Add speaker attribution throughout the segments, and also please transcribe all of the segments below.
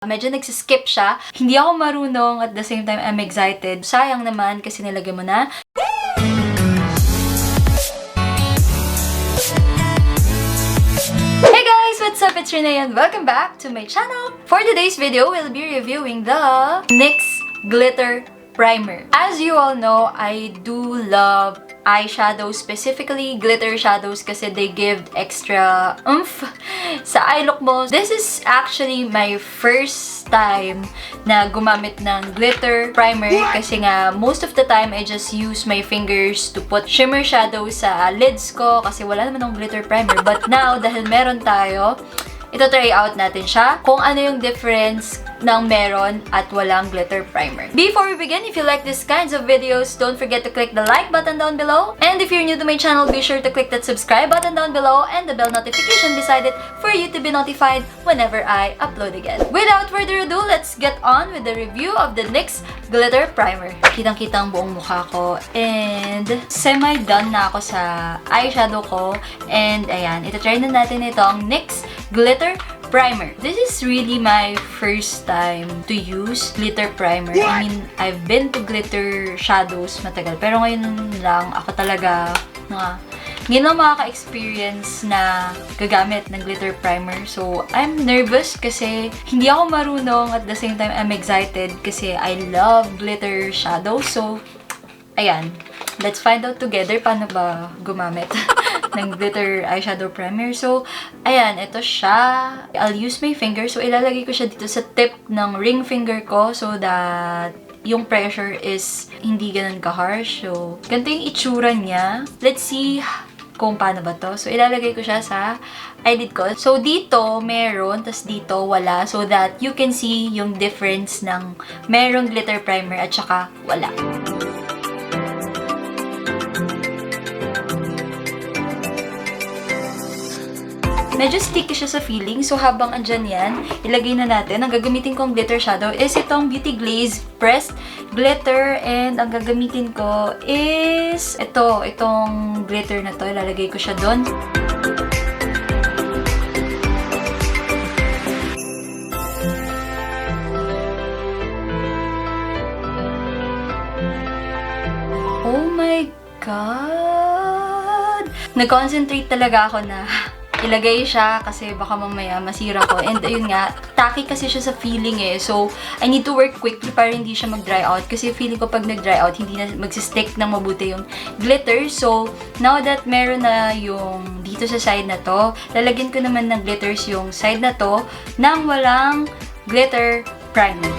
Speaker 1: Medyo nagsiskip siya. Hindi ako marunong, at the same time, I'm excited. Sayang naman kasi nilagay mo na. Hey guys! What's up? It's Renee and welcome back to my channel. For today's video, we'll be reviewing the NYX Glitter Primer. As you all know, I do love eyeshadows, specifically glitter shadows kasi they give extra oomph sa eye look mo. This is actually my first time na gumamit ng glitter primer kasi nga most of the time I just use my fingers to put shimmer shadows sa lids ko kasi wala naman akong glitter primer. But now, dahil meron tayo, ito try out natin siya kung ano yung difference ng meron at walang glitter primer. Before we begin, if you like these kinds of videos, don't forget to click the like button down below. And if you're new to my channel, be sure to click that subscribe button down below and the bell notification beside it for you to be notified whenever I upload again. Without further ado, let's get on with the review of the NYX Glitter Primer. Kitang-kita ang buong mukha ko and semi-done na ako sa eyeshadow ko. And ayan, ito-try na natin itong NYX Glitter Primer. This is really my first time to use glitter primer. I mean, I've been to glitter shadows matagal. Pero ngayon lang ako talaga ngayon lang makaka-experience na gagamit ng glitter primer. So, I'm nervous kasi hindi ako marunong, at the same time, I'm excited kasi I love glitter shadows. So, ayan. Let's find out together paano ba gumamit ng glitter eyeshadow primer. So, ayan, ito siya. I'll use my finger. So, ilalagay ko siya dito sa tip ng ring finger ko so that yung pressure is hindi ganun ka-harsh. So, ganito yung itsura niya. Let's see kung paano ba to. So, ilalagay ko siya sa eyelid ko. So, dito meron, tas dito wala. So that you can see yung difference ng merong glitter primer at saka wala. Medyo sticky siya sa feeling. So, habang andyan yan, ilagay na natin. Ang gagamitin kong glitter shadow is itong Beauty Glaze Pressed Glitter. And ang gagamitin ko is itong glitter na to. Ilalagay ko siya doon. Oh my God! Nag-concentrate talaga ako na ilagay siya kasi baka mamaya masira ko. And ayun nga, tacky kasi siya sa feeling eh. So, I need to work quickly para hindi siya mag-dry out. Kasi feeling ko pag nag-dry out, hindi na magsistick ng mabuti yung glitter. So, now that meron na yung dito sa side na to, lalagyan ko naman ng glitters yung side na to nang walang glitter primer.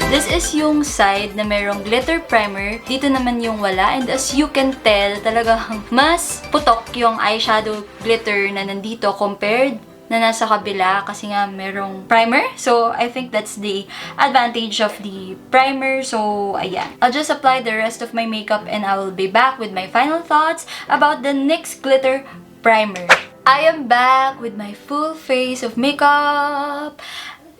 Speaker 1: This is yung side na merong glitter primer. Dito naman yung wala. And as you can tell, talagang mas putok yung eyeshadow glitter na nandito compared na nasa kabila kasi nga merong primer. So, I think that's the advantage of the primer. So, ayan. I'll just apply the rest of my makeup and I will be back with my final thoughts about the NYX Glitter Primer. I am back with my full face of makeup.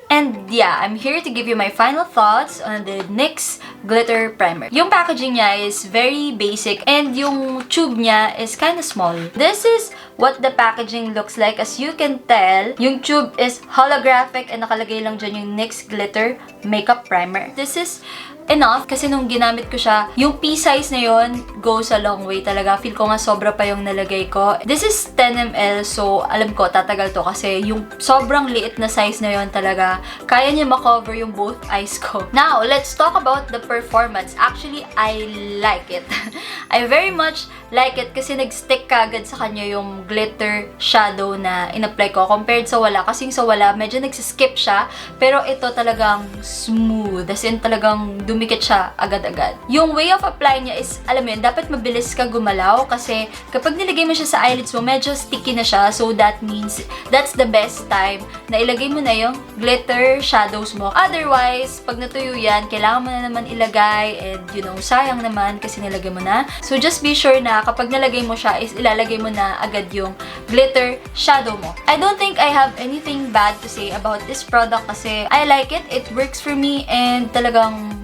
Speaker 1: And yeah, I'm here to give you my final thoughts on the NYX Glitter Primer. Yung packaging niya is very basic and yung tube niya is kind of small. This is what the packaging looks like. As you can tell, yung tube is holographic and nakalagay lang dyan yung NYX Glitter Makeup Primer. This is enough kasi nung ginamit ko siya, yung pea size na yon goes a long way talaga. Feel ko nga sobra pa yung nalagay ko. This is 10 ml, so alam ko tatagal to kasi yung sobrang liit na size na yon talaga, kaya niya makover yung both eyes ko. Now, let's talk about the performance. Actually, I like it. I very much like it kasi nag-stick kagad sa kanya yung glitter shadow na in-apply ko compared sa wala. Kasi sa wala, medyo nagsiskip siya. Pero ito talagang smooth. As in, talagang dumikit siya agad-agad. Yung way of applying niya is, alam mo yun, dapat mabilis ka gumalaw kasi kapag nilagay mo siya sa eyelids mo, medyo sticky na siya. So, that means that's the best time na ilagay mo na yung glitter shadows mo. Otherwise, pag natuyo yan, kailangan mo na naman ilagay and, you know, sayang naman kasi nilagay mo na. So, just be sure na kapag nalagay mo siya is ilalagay mo na agad yung glitter shadow mo. I don't think I have anything bad to say about this product kasi I like it. It works for me and talagang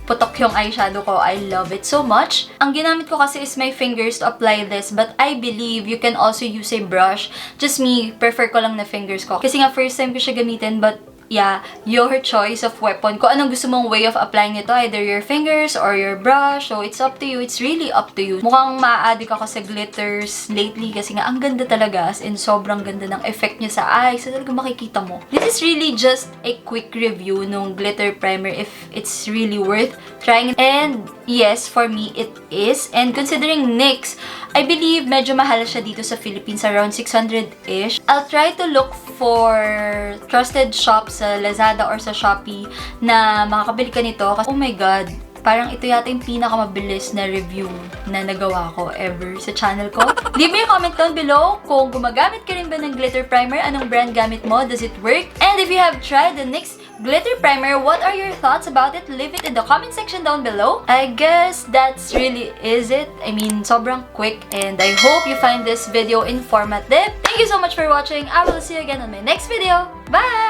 Speaker 1: putok yung eyeshadow ko. I love it so much. Ang ginamit ko kasi is my fingers to apply this, but I believe you can also use a brush. Just me, prefer ko lang na fingers ko. Kasi nga first time ko siya gamitin, but yeah, your choice of weapon. Kung anong gusto mong way of applying ito, either your fingers or your brush. So, it's up to you. It's really up to you. Mukhang ma-addict ako sa glitters lately kasi nga, ang ganda talaga. As in, sobrang ganda ng effect niya sa eyes. So, talaga makikita mo. This is really just a quick review ng glitter primer if it's really worth trying. And, yes, for me, it is. And considering NYX, I believe medyo mahal siya dito sa Philippines, around 600-ish. I'll try to look for trusted shops sa Lazada or sa Shopee na makakabili ka nito. Kasi, oh my God, parang ito yata yung pinakamabilis na review na nagawa ko ever sa channel ko. Leave me a comment down below kung gumagamit ka rin ba ng glitter primer, anong brand gamit mo, does it work? And if you have tried the NYX glitter primer, what are your thoughts about it? Leave it in the comment section down below. I guess that's really is it. I mean, sobrang quick, and I hope you find this video informative. Thank you so much for watching. I will see you again on my next video. Bye!